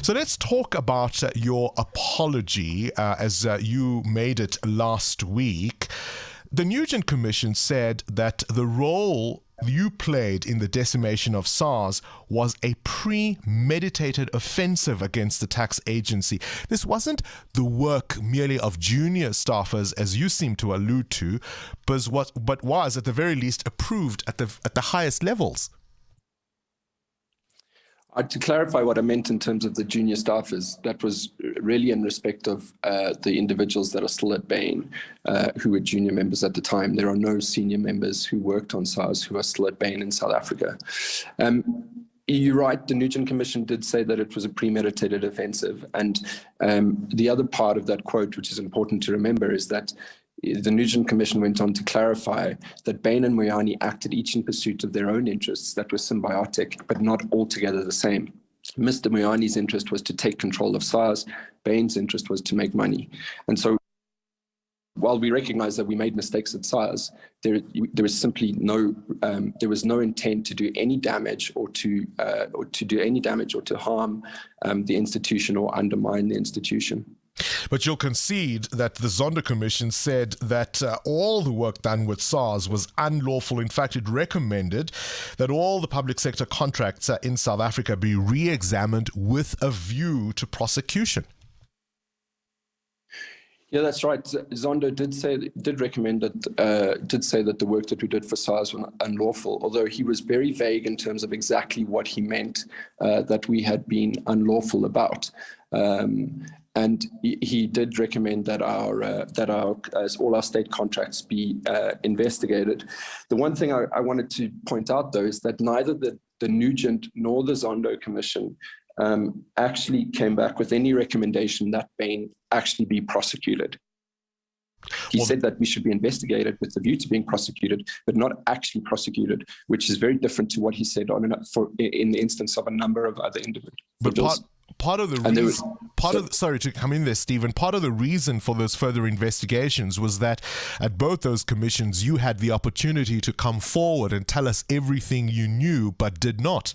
So let's talk about your apology as you made it last week. The Nugent Commission said that the role you played in the decimation of SARS was a premeditated offensive against the tax agency. This wasn't the work merely of junior staffers, as you seem to allude to, but was at the very least approved at the highest levels. To clarify what I meant in terms of the junior staffers, that was really in respect of the individuals that are still at Bain, who were junior members at the time. There are no senior members who worked on SARS who are still at Bain in South Africa. You're right, the Nugent Commission did say that it was a premeditated offensive. And the other part of that quote, which is important to remember, is that the Nugent Commission went on to clarify that Bain and Moyane acted each in pursuit of their own interests that were symbiotic, but not altogether the same. Mr. Moyane's interest was to take control of SARS. Bain's interest was to make money. And so while we recognize that we made mistakes at SARS, there was simply no intent to do any damage or to harm the institution or undermine the institution. But you'll concede that the Zondo Commission said that all the work done with SARS was unlawful. In fact, it recommended that all the public sector contracts in South Africa be re-examined with a view to prosecution. Yeah, that's right. Zondo did say that the work that we did for SARS was unlawful, although he was very vague in terms of exactly what he meant that we had been unlawful about. And he did recommend that all our state contracts be investigated. The one thing I wanted to point out, though, is that neither the Nugent nor the Zondo Commission actually came back with any recommendation that Bain actually be prosecuted. He said that we should be investigated with the view to being prosecuted, but not actually prosecuted, which is very different to what he said in the instance of a number of other individuals. But part of the reason, sorry to come in there, Stephen, part of the reason for those further investigations was that at both those commissions, you had the opportunity to come forward and tell us everything you knew, but did not.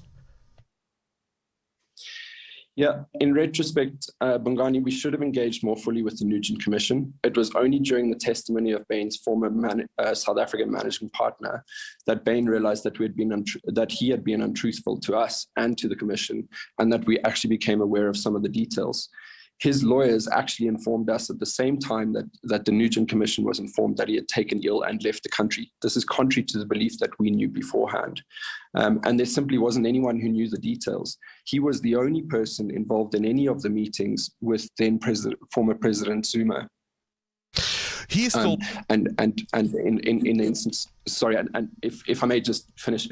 Yeah, in retrospect, Bongani, we should have engaged more fully with the Nugent Commission. It was only during the testimony of Bain's former South African managing partner that Bain realized that he had been untruthful to us and to the Commission, and that we actually became aware of some of the details. His lawyers actually informed us at the same time that the Nugent Commission was informed that he had taken ill and left the country. This is contrary to the belief that we knew beforehand. And there simply wasn't anyone who knew the details. He was the only person involved in any of the meetings with former President Zuma. He is still and in the instance, sorry, and if I may just finish,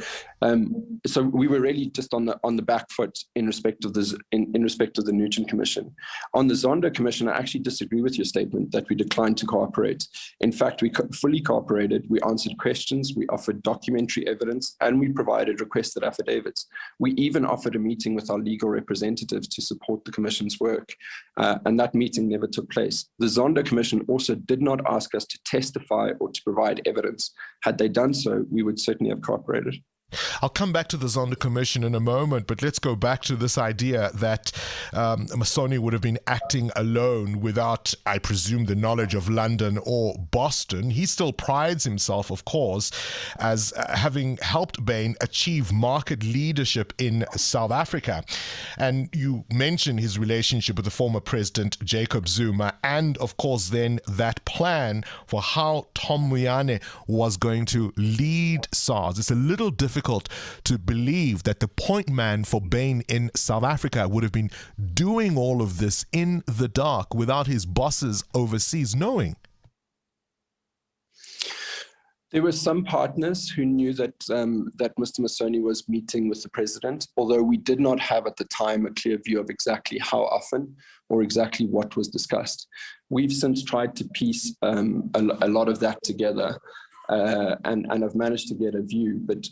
so we were really just on the back foot in respect of the Nugent Commission. On the Zondo Commission, I actually disagree with your statement that we declined to cooperate. In fact, we fully cooperated. We answered questions, we offered documentary evidence, and we provided requested affidavits. We even offered a meeting with our legal representatives to support the Commission's work, and that meeting never took place. The Zondo Commission also did not ask us to testify or to provide evidence. Had they done so, we would certainly have cooperated. I'll come back to the Zondo Commission in a moment, but let's go back to this idea that Masoni would have been acting alone without, I presume, the knowledge of London or Boston. He still prides himself, of course, as having helped Bain achieve market leadership in South Africa. And you mentioned his relationship with the former president, Jacob Zuma, and, of course, then that plan for how Tom Moyane was going to lead SARS. It's a little difficult to believe that the point man for Bain in South Africa would have been doing all of this in the dark without his bosses overseas knowing. There were some partners who knew that Mr. Masoni was meeting with the president, although we did not have at the time a clear view of exactly how often or exactly what was discussed. We've since tried to piece a lot of that together. And I've managed to get a view, but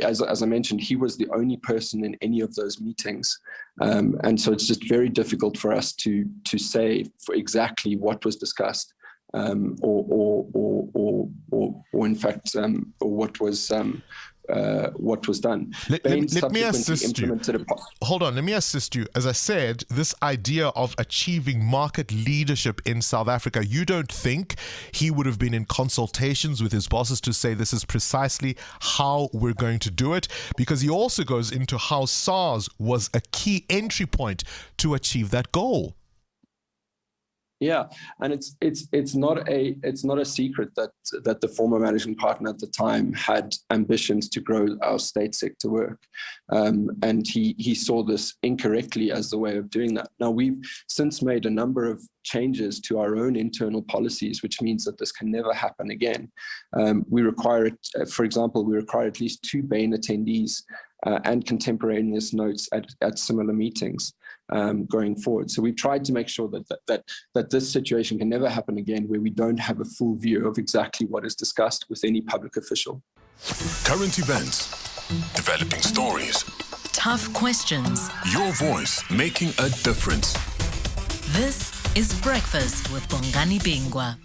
as I mentioned, he was the only person in any of those meetings, and so it's just very difficult for us to say for exactly what was discussed, or in fact, or what was what was done. Let me assist you. implemented Hold on, let me assist you. As I said, this idea of achieving market leadership in South Africa, you don't think he would have been in consultations with his bosses to say this is precisely how we're going to do it? Because he also goes into how SARS was a key entry point to achieve that goal. Yeah, and it's not a secret that the former managing partner at the time had ambitions to grow our state sector work, and he saw this incorrectly as the way of doing that. Now we've since made a number of changes to our own internal policies, which means that this can never happen again. We require it, for example, we require at least 2 Bain attendees and contemporaneous notes at similar meetings going forward. So we've tried to make sure that this situation can never happen again, where we don't have a full view of exactly what is discussed with any public official. Current events, developing stories, tough questions, your voice making a difference. This is Breakfast with Bongani Bingwa.